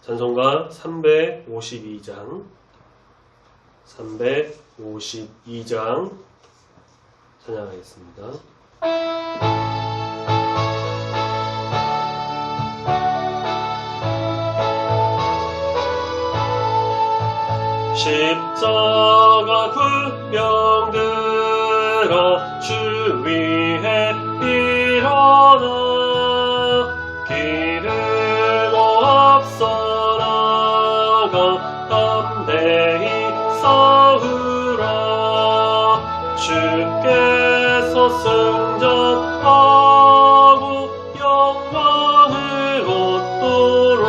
찬송가 352장 찬양하겠습니다. 십자가 군병 들어 주 위에 일어나 길을 앞서 나가 담대히 싸우라. 주께서 승전하고 영광을 얻도록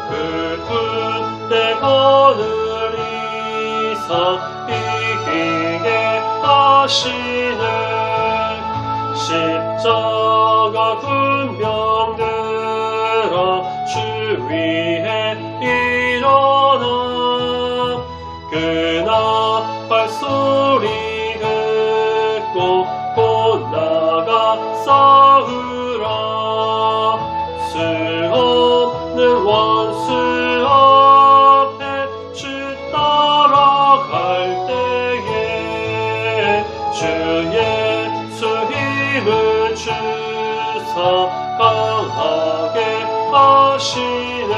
불붙 내 거느리사 이기게 하시네. 십자가 군병 들어 주 위에 일어나 그나 발소리 듣고 곧 나가 싸우라. 수없는 원수 앞에 주 따라갈 때에 주 예수 힘을 주사 강하게 하시네.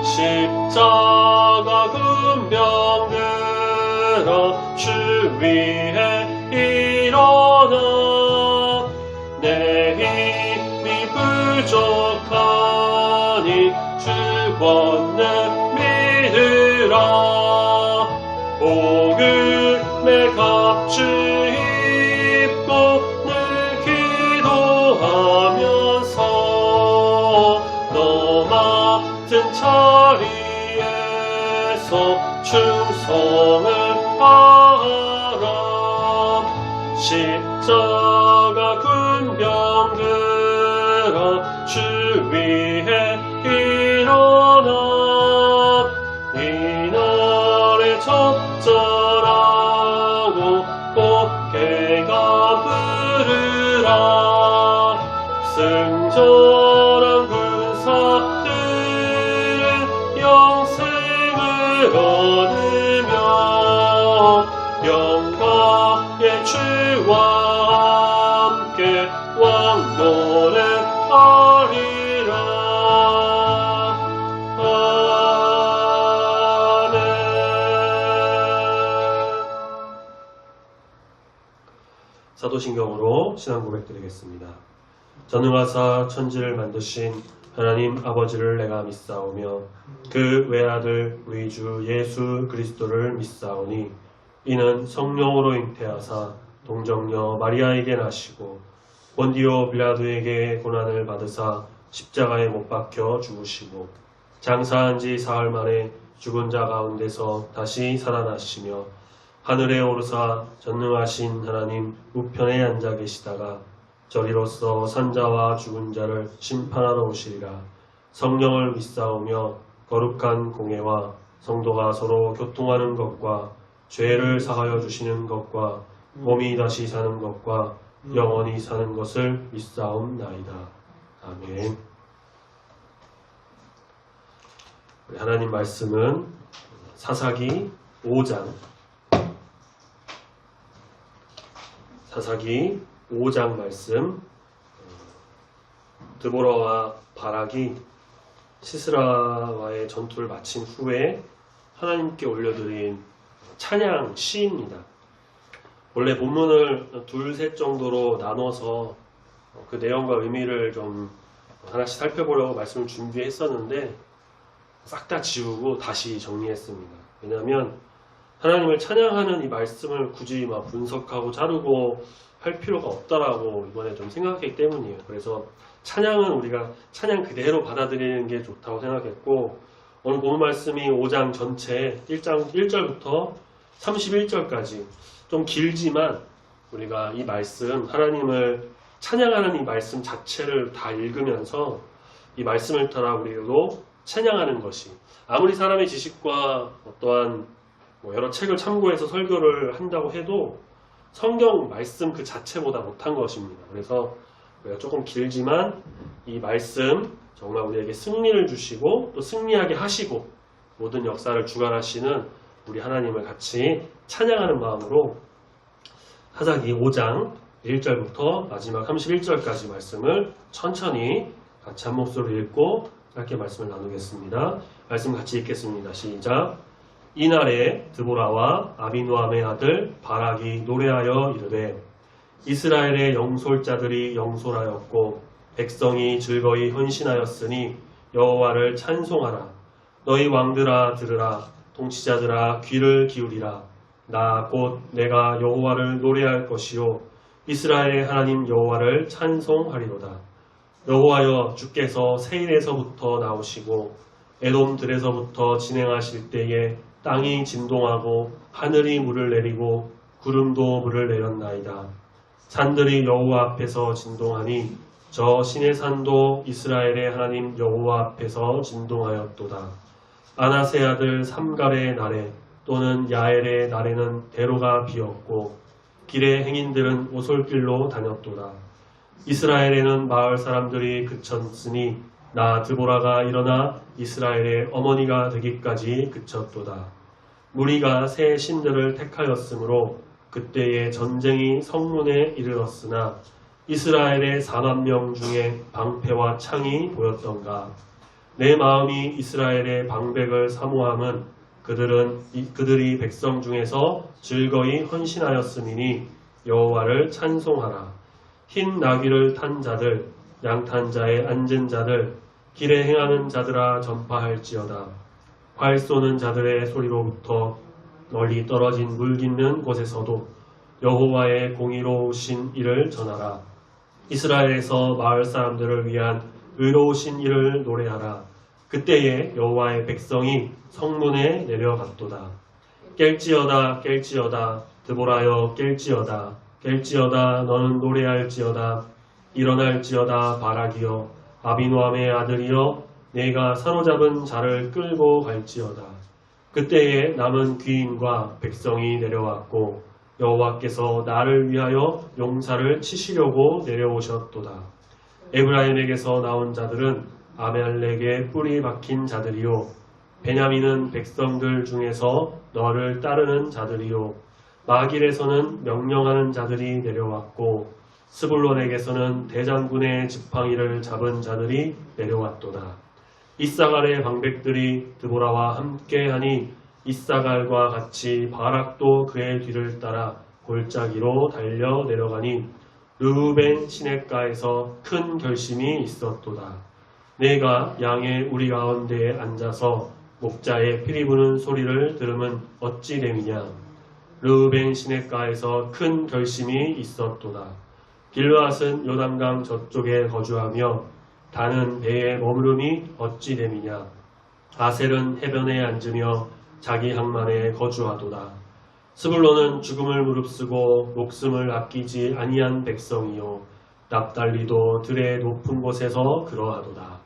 십자가 군병 들어 주 위에 일어나 내 힘이 부족하니 주 권능 믿으라. 복음의 갑주 입고 늘 기도하면서 너 맡은 자리에서 충성을 하라. 십자가 군병 들어 주 위에 일어나 이 날에 적절하고 꽃게가 부르라. 승전한 군사들은 영생을 얻으며 영광의 주와 함께 왕노래하리라. 아멘. 사도신경으로 신앙 고백드리겠습니다. 전능하사 천지를 만드신 하나님 아버지를 내가 믿사오며 그 외아들 우리 주 예수 그리스도를 믿사오니 이는 성령으로 잉태하사 동정녀 마리아에게 나시고 본디오 빌라도에게 고난을 받으사 십자가에 못 박혀 죽으시고 장사한 지 사흘 만에 죽은 자 가운데서 다시 살아나시며 하늘에 오르사 전능하신 하나님 우편에 앉아 계시다가 저리로서 산자와 죽은 자를 심판하러 오시리라. 성령을 믿사오며 거룩한 공회와 성도가 서로 교통하는 것과 죄를 사하여 주시는 것과 몸이 다시 사는 것과 영원히 사는 것을 믿사옵나이다. 아멘. 우리 하나님 말씀은 사사기 5장 말씀. 드보라와 바락이 시스라와의 전투를 마친 후에 하나님께 올려드린 찬양 시입니다. 원래 본문을 둘-셋 정도로 나눠서 그 내용과 의미를 좀 하나씩 살펴보려고 말씀을 준비했었는데 싹 다 지우고 다시 정리했습니다. 왜냐하면 하나님을 찬양하는 이 말씀을 굳이 막 분석하고 자르고 할 필요가 없다라고 이번에 좀 생각했기 때문이에요. 그래서 찬양은 우리가 찬양 그대로 받아들이는 게 좋다고 생각했고, 오늘 본문 말씀이 5장 전체 1절부터 31절까지 좀 길지만 우리가 이 말씀, 하나님을 찬양하는 이 말씀 자체를 다 읽으면서 이 말씀을 따라 우리도 찬양하는 것이, 아무리 사람의 지식과 어떠한 여러 책을 참고해서 설교를 한다고 해도 성경 말씀 그 자체보다 못한 것입니다. 그래서 우리가 조금 길지만 이 말씀 정말 우리에게 승리를 주시고 또 승리하게 하시고 모든 역사를 주관하시는 우리 하나님을 같이 찬양하는 마음으로 사사기 5장 1절부터 마지막 31절까지 말씀을 천천히 같이 한 목소리로 읽고 짧게 말씀을 나누겠습니다. 말씀 같이 읽겠습니다. 시작. 이날에 드보라와 아비노함의 아들 바락이 노래하여 이르되 이스라엘의 영솔자들이 영솔하였고 백성이 즐거이 헌신하였으니 여호와를 찬송하라. 너희 왕들아 들으라. 통치자들아 귀를 기울이라. 나 곧 내가 여호와를 노래할 것이요 이스라엘의 하나님 여호와를 찬송하리로다. 여호와여 주께서 세일에서부터 나오시고 에돔들에서부터 진행하실 때에 땅이 진동하고 하늘이 물을 내리고 구름도 물을 내렸나이다. 산들이 여호와 앞에서 진동하니 저 신의 산도 이스라엘의 하나님 여호와 앞에서 진동하였도다. 아나세 아들 삼갈의 날에 또는 야엘의 날에는 대로가 비었고 길의 행인들은 오솔길로 다녔도다. 이스라엘에는 마을 사람들이 그쳤으니 나 드보라가 일어나 이스라엘의 어머니가 되기까지 그쳤도다. 무리가 새 신들을 택하였으므로 그때의 전쟁이 성문에 이르렀으나 이스라엘의 4만 명 중에 방패와 창이 보였던가. 내 마음이 이스라엘의 방백을 사모함은 그들이 백성 중에서 즐거이 헌신하였음이니 여호와를 찬송하라. 흰 나귀를 탄 자들, 양탄 자에 앉은 자들, 길에 행하는 자들아 전파할지어다. 활 쏘는 자들의 소리로부터 멀리 떨어진 물 깃는 곳에서도 여호와의 공의로우신 일을 전하라. 이스라엘에서 마을 사람들을 위한 의로우신 일을 노래하라. 그때에 여호와의 백성이 성문에 내려갔도다. 깰지어다 깰지어다 드보라여 깰지어다 깰지어다 너는 노래할지어다. 일어날지어다 바락이여 아비노함의 아들이여 내가 사로잡은 자를 끌고 갈지어다. 그때에 남은 귀인과 백성이 내려왔고 여호와께서 나를 위하여 용사를 치시려고 내려오셨도다. 에브라임에게서 나온 자들은 아멜렉의 뿔이 박힌 자들이요 베냐민은 백성들 중에서 너를 따르는 자들이요 마길에서는 명령하는 자들이 내려왔고 스불론에게서는 대장군의 지팡이를 잡은 자들이 내려왔도다. 이사갈의 방백들이 드보라와 함께하니 이사갈과 같이 바락도 그의 뒤를 따라 골짜기로 달려 내려가니 르우벤 시냇가에서 큰 결심이 있었도다. 내가 양의 우리 가운데에 앉아서 목자의 피리 부는 소리를 들으면 어찌 됨이냐. 르우벤 시냇가에서 큰 결심이 있었도다. 길르앗은 요단강 저쪽에 거주하며 단은 배에 머무름이 어찌 됨이냐. 아셀은 해변에 앉으며 자기 항만에 거주하도다. 스불론은 죽음을 무릅쓰고 목숨을 아끼지 아니한 백성이요 납달리도 들의 높은 곳에서 그러하도다.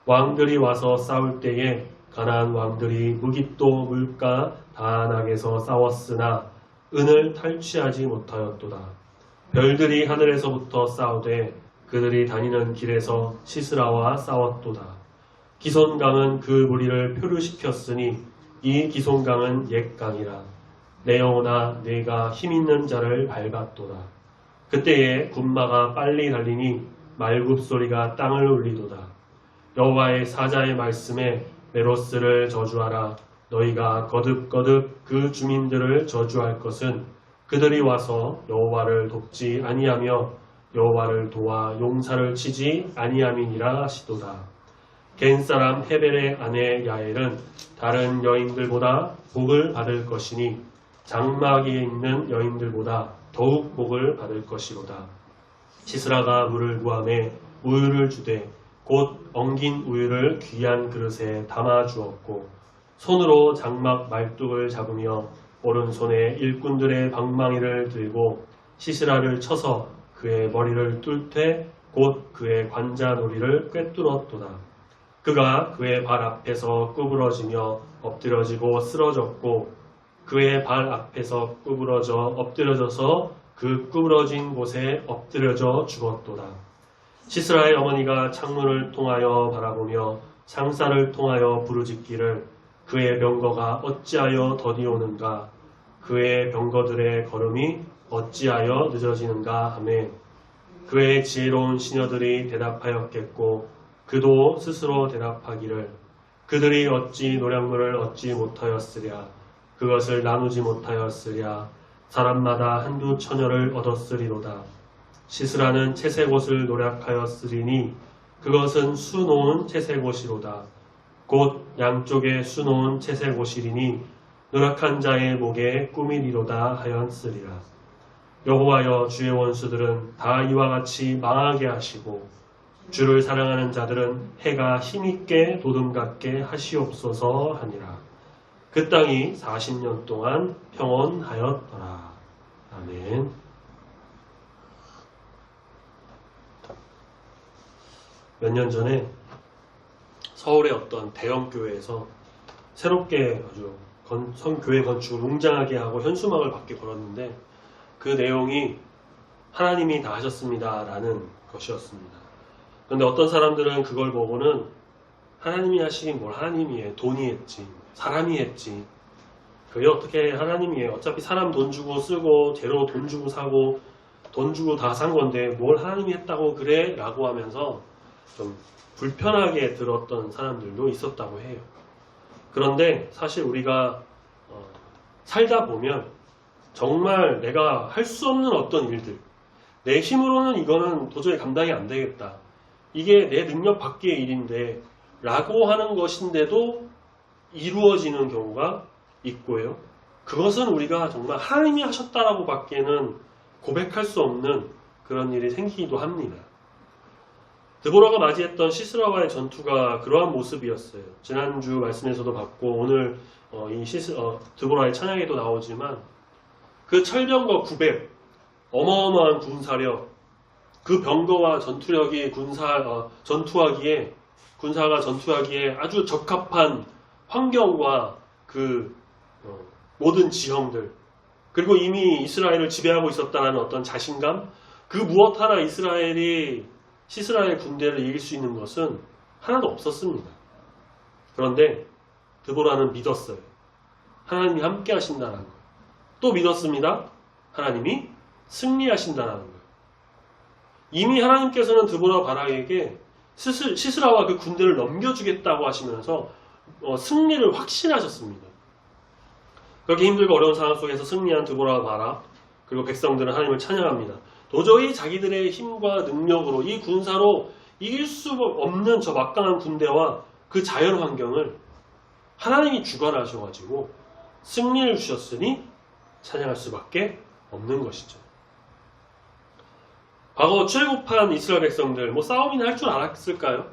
왕들이 와서 싸울 때에 가나안 왕들이 무깁도 물가 다낙에서 싸웠으나 은을 탈취하지 못하였도다. 별들이 하늘에서부터 싸우되 그들이 다니는 길에서 시스라와 싸웠도다. 기손강은 그 무리를 표류시켰으니 이 기손강은 옛강이라. 내 영혼아 내가 힘있는 자를 밟았도다. 그때에 군마가 빨리 달리니 말굽소리가 땅을 울리도다. 여호와의 사자의 말씀에 메로스를 저주하라. 너희가 거듭거듭 그 주민들을 저주할 것은 그들이 와서 여호와를 돕지 아니하며 여호와를 도와 용사를 치지 아니함이니라 하시도다. 겐사람 헤벨의 아내 야엘은 다른 여인들보다 복을 받을 것이니 장막위에 있는 여인들보다 더욱 복을 받을 것이로다. 시스라가 물을 구하매 우유를 주되 곧 엉긴 우유를 귀한 그릇에 담아 주었고 손으로 장막 말뚝을 잡으며 오른손에 일꾼들의 방망이를 들고 시스라를 쳐서 그의 머리를 뚫되 곧 그의 관자놀이를 꿰뚫었도다. 그가 그의 발 앞에서 구부러지며 엎드러지고 쓰러졌고 그의 발 앞에서 구부러져 엎드려져서 그 구부러진 곳에 엎드려져 죽었도다. 시스라의 어머니가 창문을 통하여 바라보며 상사를 통하여 부르짖기를 그의 병거가 어찌하여 더디오는가 그의 병거들의 걸음이 어찌하여 늦어지는가 하매 그의 지혜로운 시녀들이 대답하였겠고 그도 스스로 대답하기를 그들이 어찌 노량물을 얻지 못하였으랴 그것을 나누지 못하였으랴 사람마다 한두 처녀를 얻었으리로다. 시스라는 채색옷을 노략하였으리니 그것은 수놓은 채색옷이로다. 곧 양쪽에 수놓은 채색옷이리니 노력한 자의 목에 꾸미리로다 하였으리라. 여호와여 주의 원수들은 다 이와 같이 망하게 하시고 주를 사랑하는 자들은 해가 힘있게 도둠같게 하시옵소서 하니라. 그 땅이 40년 동안 평온하였더라. 아멘. 몇 년 전에 서울의 어떤 대형 교회에서 새롭게 아주 교회 건축을 웅장하게 하고 현수막을 밖에 걸었는데 그 내용이 하나님이 다 하셨습니다 라는 것이었습니다. 그런데 어떤 사람들은 그걸 보고는 하나님이 하시긴 뭘 하나님이 해, 돈이 했지, 사람이 했지, 그게 어떻게 하나님이 해, 어차피 사람 돈 주고 쓰고 재료 돈 주고 사고 돈 주고 다 산 건데 뭘 하나님이 했다고 그래? 라고 하면서 좀 불편하게 들었던 사람들도 있었다고 해요. 그런데 사실 우리가 살다 보면 정말 내가 할 수 없는 어떤 일들, 내 힘으로는 이거는 도저히 감당이 안 되겠다, 이게 내 능력 밖의 일인데 라고 하는 것인데도 이루어지는 경우가 있고요. 그것은 우리가 정말 하나님이 하셨다라고 밖에는 고백할 수 없는 그런 일이 생기기도 합니다. 드보라가 맞이했던 시스라와의 전투가 그러한 모습이었어요. 지난주 말씀에서도 봤고 오늘 드보라의 찬양에도 나오지만 그 철병거 900, 어마어마한 군사력, 그 병거와 전투력이 군사가 전투하기에 아주 적합한 환경과 그 모든 지형들, 그리고 이미 이스라엘을 지배하고 있었다는 어떤 자신감, 그 무엇 하나 이스라엘이 시스라의 군대를 이길 수 있는 것은 하나도 없었습니다. 그런데 드보라는 믿었어요. 하나님이 함께 하신다는 것. 또 믿었습니다. 하나님이 승리하신다는 것. 이미 하나님께서는 드보라 바락에게 시스라와 그 군대를 넘겨주겠다고 하시면서 승리를 확신하셨습니다. 그렇게 힘들고 어려운 상황 속에서 승리한 드보라 바락, 그리고 백성들은 하나님을 찬양합니다. 도저히 자기들의 힘과 능력으로 이 군사로 이길 수 없는 저 막강한 군대와 그 자연 환경을 하나님이 주관하셔가지고 승리를 주셨으니 찬양할 수밖에 없는 것이죠. 과거 출애굽한 이스라엘 백성들 싸움이나 할 줄 알았을까요?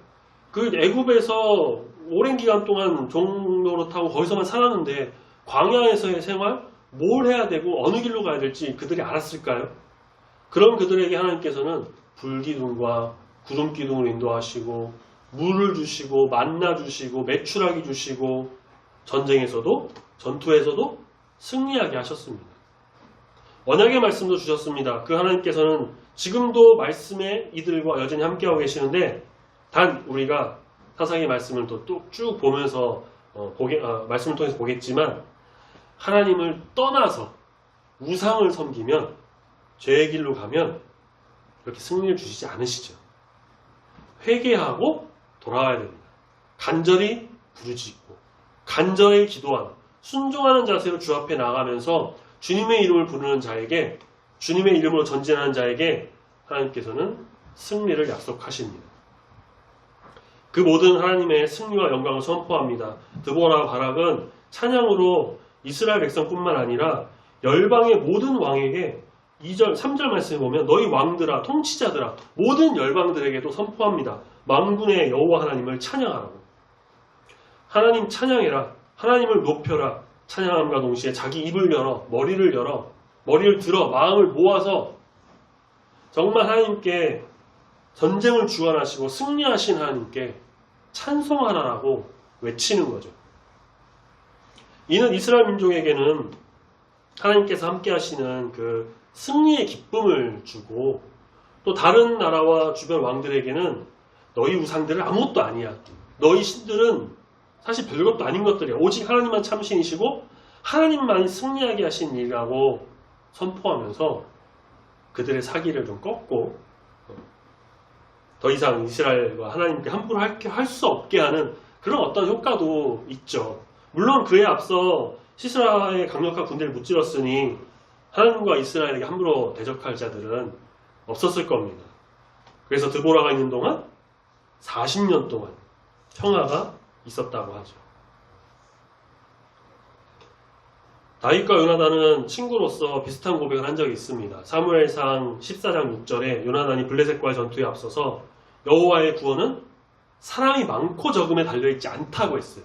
그 애굽에서 오랜 기간 동안 종노릇하고 거기서만 살았는데 광야에서의 생활, 뭘 해야 되고 어느 길로 가야 될지 그들이 알았을까요? 그런 그들에게 하나님께서는 불기둥과 구름기둥을 인도하시고 물을 주시고 만나 주시고 메추라기 주시고 전투에서도 승리하게 하셨습니다. 언약의 말씀도 주셨습니다. 그 하나님께서는 지금도 말씀에 이들과 여전히 함께하고 계시는데 단 우리가 사사기 말씀을 또 쭉 보면서 말씀을 통해서 보겠지만 하나님을 떠나서 우상을 섬기면 죄의 길로 가면 그렇게 승리를 주시지 않으시죠. 회개하고 돌아와야 됩니다. 간절히 부르짖고 간절히 기도하는 순종하는 자세로 주 앞에 나가면서 주님의 이름을 부르는 자에게, 주님의 이름으로 전진하는 자에게 하나님께서는 승리를 약속하십니다. 그 모든 하나님의 승리와 영광을 선포합니다. 드보라 바락은 찬양으로 이스라엘 백성뿐만 아니라 열방의 모든 왕에게 2절, 3절 말씀에 보면 너희 왕들아, 통치자들아, 모든 열방들에게도 선포합니다. 만군의 여호와 하나님을 찬양하라고. 하나님 찬양해라. 하나님을 높여라. 찬양함과 동시에 자기 입을 열어, 머리를 들어, 마음을 모아서 정말 하나님께 전쟁을 주관하시고 승리하신 하나님께 찬송하라라고 외치는 거죠. 이는 이스라엘 민족에게는 하나님께서 함께 하시는 그 승리의 기쁨을 주고 또 다른 나라와 주변 왕들에게는 너희 우상들은 아무것도 아니야. 너희 신들은 사실 별것도 아닌 것들이야. 오직 하나님만 참신이시고 하나님만 승리하게 하신 일이라고 선포하면서 그들의 사기를 좀 꺾고 더 이상 이스라엘과 하나님께 함부로 할 수 없게 하는 그런 어떤 효과도 있죠. 물론 그에 앞서 시스라의 강력한 군대를 무찌렀으니 하나님과 이스라엘에게 함부로 대적할 자들은 없었을 겁니다. 그래서 드보라가 있는 동안 40년 동안 평화가 있었다고 하죠. 다윗과 요나단은 친구로서 비슷한 고백을 한 적이 있습니다. 사무엘상 14장 6절에 요나단이 블레셋과의 전투에 앞서서 여호와의 구원은 사람이 많고 적음에 달려있지 않다고 했어요.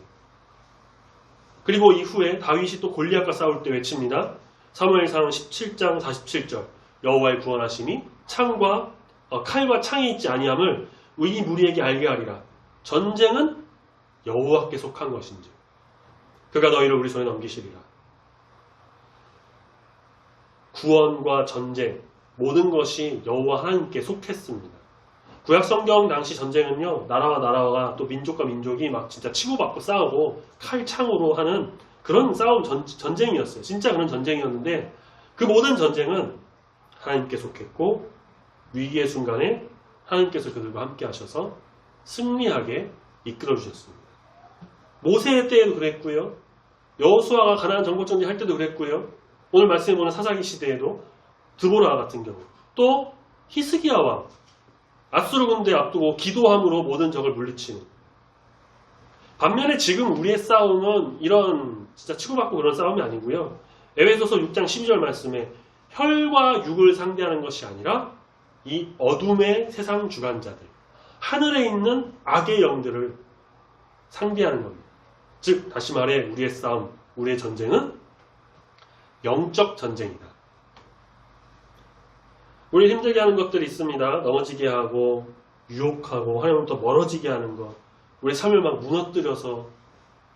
그리고 이후에 다윗이 또 골리앗과 싸울 때 외칩니다. 사무엘상 17장 47절 여호와의 구원하심이 칼과 창이 있지 아니함을 이 무리에게 알게 하리라. 전쟁은 여호와께 속한 것인지 그가 너희를 우리 손에 넘기시리라. 구원과 전쟁 모든 것이 여호와 하나님께 속했습니다. 구약 성경 당시 전쟁은요, 나라와 나라와 또 민족과 민족이 막 진짜 치고받고 싸우고 칼 창으로 하는 그런 싸움 전쟁이었어요. 진짜 그런 전쟁이었는데 그 모든 전쟁은 하나님께 속했고 위기의 순간에 하나님께서 그들과 함께 하셔서 승리하게 이끌어 주셨습니다. 모세의 때에도 그랬고요. 여호수아가 가나안 정복전쟁 할 때도 그랬고요. 오늘 말씀해 보는 사사기 시대에도 드보라 같은 경우 또 히스기야 왕 아수르 군대 앞두고 기도함으로 모든 적을 물리치는 반면에 지금 우리의 싸움은 이런 진짜 치고받고 그런 싸움이 아니고요. 에베소서 6장 12절 말씀에 혈과 육을 상대하는 것이 아니라 이 어둠의 세상 주관자들 하늘에 있는 악의 영들을 상대하는 겁니다. 즉 다시 말해 우리의 싸움, 우리의 전쟁은 영적 전쟁이다. 우리 힘들게 하는 것들이 있습니다. 넘어지게 하고 유혹하고 하나님부터 멀어지게 하는 것, 우리 삶을 막 무너뜨려서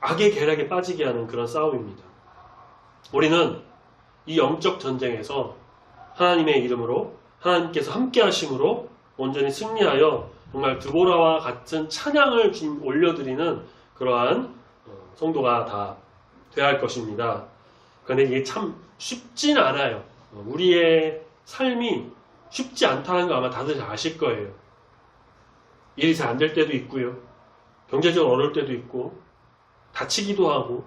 악의 계략에 빠지게 하는 그런 싸움입니다. 우리는 이 영적 전쟁에서 하나님의 이름으로 하나님께서 함께 하심으로 온전히 승리하여 정말 드보라와 같은 찬양을 올려드리는 그러한 성도가 다 되어야 할 것입니다. 그런데 이게 참 쉽진 않아요. 우리의 삶이 쉽지 않다는 거 아마 다들 잘 아실 거예요. 일이 잘 안 될 때도 있고요. 경제적으로 어려울 때도 있고 다치기도 하고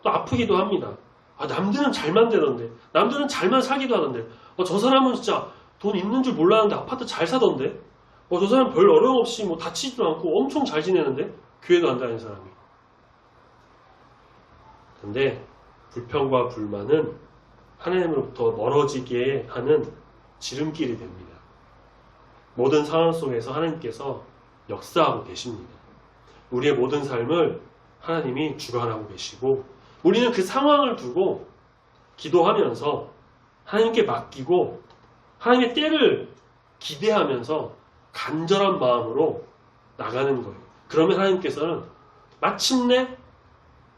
또 아프기도 합니다. 남들은 잘만 되던데 남들은 잘만 살기도 하던데 저 사람은 진짜 돈 있는 줄 몰랐는데 아파트 잘 사던데 저 사람 별 어려움 없이 뭐 다치지도 않고 엄청 잘 지내는데 교회도 안 다니는 사람이. 근데 불평과 불만은 하나님으로부터 멀어지게 하는 지름길이 됩니다. 모든 상황 속에서 하나님께서 역사하고 계십니다. 우리의 모든 삶을 하나님이 주관하고 계시고 우리는 그 상황을 두고 기도하면서 하나님께 맡기고 하나님의 때를 기대하면서 간절한 마음으로 나가는 거예요. 그러면 하나님께서는 마침내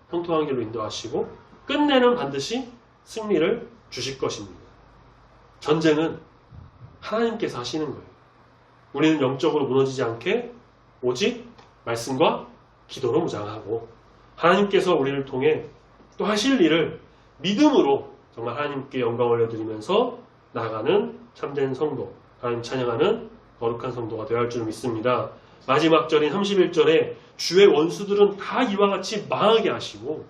형통한 길로 인도하시고 끝내는 반드시 승리를 주실 것입니다. 전쟁은 하나님께서 하시는 거예요. 우리는 영적으로 무너지지 않게 오직 말씀과 기도로 무장하고 하나님께서 우리를 통해 또 하실 일을 믿음으로 정말 하나님께 영광을 올려드리면서 나아가는 참된 성도, 하나님 찬양하는 거룩한 성도가 되어야 할 줄 믿습니다. 마지막 절인 31절에 주의 원수들은 다 이와 같이 망하게 하시고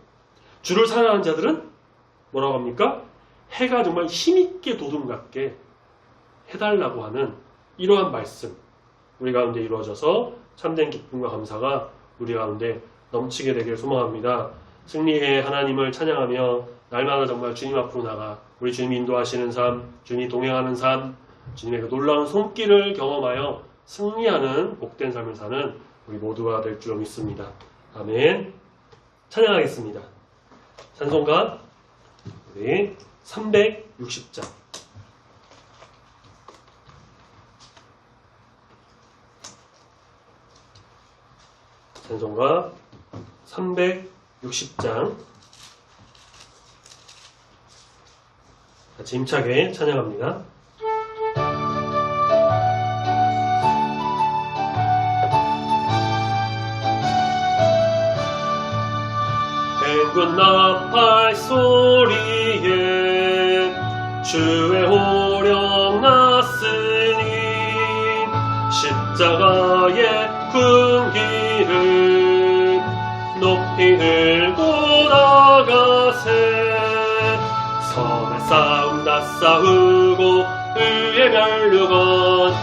주를 사랑하는 자들은 뭐라고 합니까? 해가 정말 힘있게 도둠같게 해달라고 하는 이러한 말씀 우리 가운데 이루어져서 참된 기쁨과 감사가 우리 가운데 넘치게 되길 소망합니다. 승리의 하나님을 찬양하며 날마다 정말 주님 앞으로 나가 우리 주님이 인도하시는 삶, 주님이 동행하는 삶, 주님의 그 놀라운 손길을 경험하여 승리하는 복된 삶을 사는 우리 모두가 될 줄 믿습니다. 아멘. 찬양하겠습니다. 찬송가 우리 360장 찬송가 360장 같이 힘차게 찬양합니다. 나팔 소리에 주의 호령 났으니 십자가의 군기를 높이 들고 나가세. 선의 싸움 다 싸우고 의의 면류관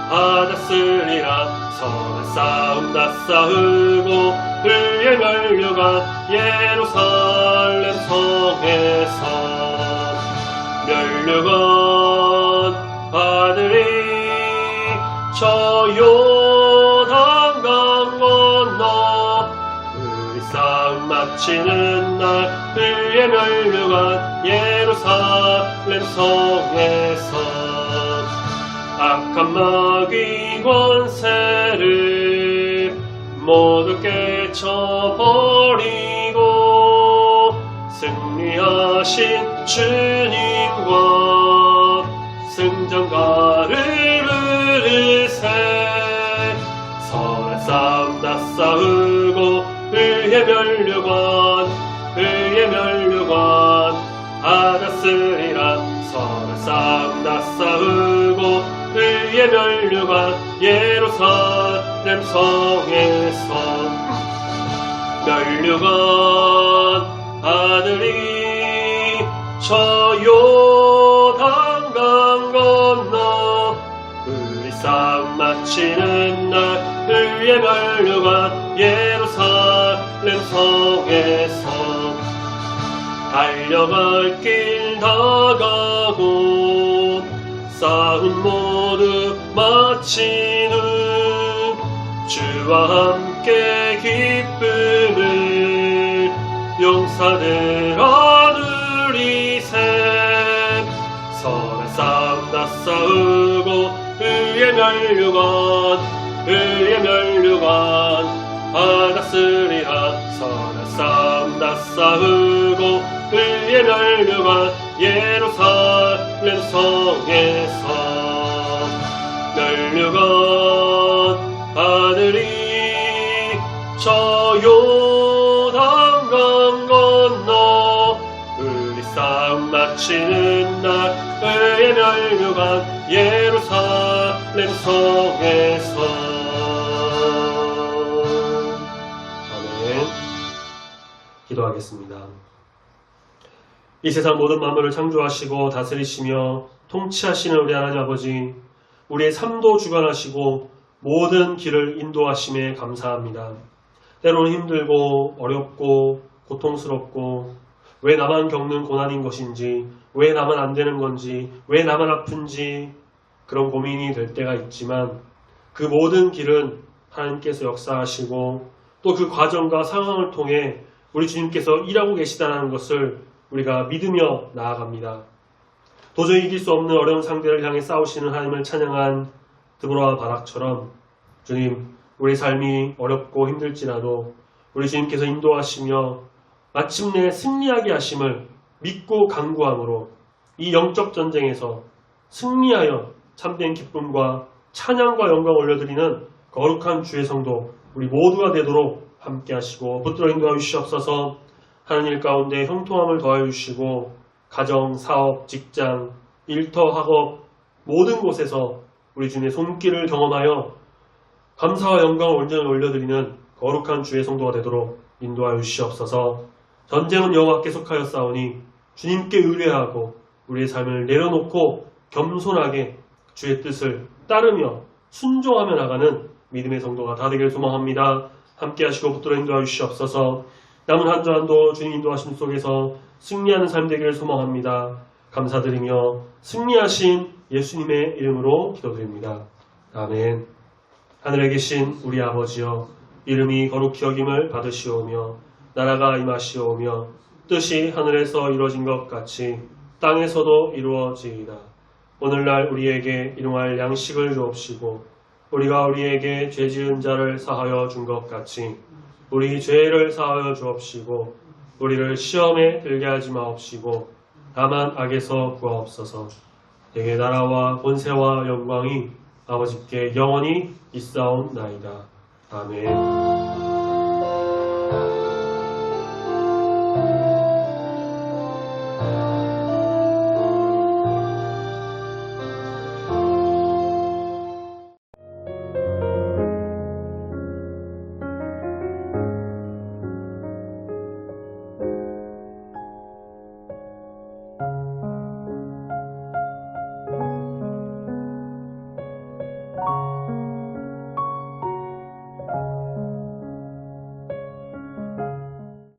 받았으리라. 선의 싸움 다 싸우고 의의 면류관 예루살렘 성에서 면류관 받으리. 저 요단강 건너 우리 싸움 마치는 날 의의 면류관 예루살렘 성에서 악한 마귀 권세를 모두 깨쳐버리고 승리하신 주님과 승전가를 부르세. 선의 싸움 다 싸우고 의의 면류관 받았으리라. 선의 싸움 다 싸우고 의의 면류관 예루살렘 성에서 면류관 받으리. 저 요단강 건너 우리 싸움 마치는 날 의의 면류관 예루살렘 성에서 달려갈 길 다 가고 싸움 모두 마치는 주와 함께 기쁨을 용사들 얻으리세. 선의 싸움 다 싸우고 의의 면류관 받았으리라. 선의 싸움 다 싸우고 의의 면류관 예루살렘 성에서 면류관 받으리. 저 요단강 건너 우리 싸움 마치는 날 의의 면류관 예루살렘 성에서. 아멘. 기도하겠습니다. 이 세상 모든 만물을 창조하시고 다스리시며 통치하시는 우리 하나님 아버지, 우리의 삶도 주관하시고 모든 길을 인도하심에 감사합니다. 때로는 힘들고 어렵고 고통스럽고 왜 나만 겪는 고난인 것인지, 왜 나만 안 되는 건지, 왜 나만 아픈지 그런 고민이 될 때가 있지만 그 모든 길은 하나님께서 역사하시고 또 그 과정과 상황을 통해 우리 주님께서 일하고 계시다는 것을 우리가 믿으며 나아갑니다. 도저히 이길 수 없는 어려운 상대를 향해 싸우시는 하나님을 찬양한 드보라와 바락처럼 주님, 우리 삶이 어렵고 힘들지라도 우리 주님께서 인도하시며 마침내 승리하게 하심을 믿고 간구함으로 이 영적 전쟁에서 승리하여 참된 기쁨과 찬양과 영광 올려드리는 거룩한 주의 성도 우리 모두가 되도록 함께 하시고 붙들어 인도하여 주시옵소서. 하는 일 가운데 형통함을 더하여 주시고 가정, 사업, 직장, 일터, 학업 모든 곳에서 우리 주님의 손길을 경험하여 감사와 영광을 온전히 올려드리는 거룩한 주의 성도가 되도록 인도하여 주시옵소서. 전쟁은 여호와께 속하여 싸우니 주님께 의뢰하고 우리의 삶을 내려놓고 겸손하게 주의 뜻을 따르며 순종하며 나가는 믿음의 성도가 다 되길 소망합니다. 함께 하시고 붙들어 인도하여 주시옵소서. 남은 한 주 한도 주님 인도하심 속에서 승리하는 삶 되기를 소망합니다. 감사드리며 승리하신 예수님의 이름으로 기도드립니다. 아멘. 하늘에 계신 우리 아버지여, 이름이 거룩히 여김을 받으시오며 나라가 임하시오며 뜻이 하늘에서 이루어진 것 같이 땅에서도 이루어지이다. 오늘날 우리에게 일용할 양식을 주옵시고 우리가 우리에게 죄 지은 자를 사하여 준 것 같이 우리 죄를 사하여 주옵시고 우리를 시험에 들게 하지 마옵시고 다만 악에서 구하옵소서. 내게 나라와 권세와 영광이 아버지께 영원히 있사옵나이다. 아멘. 어,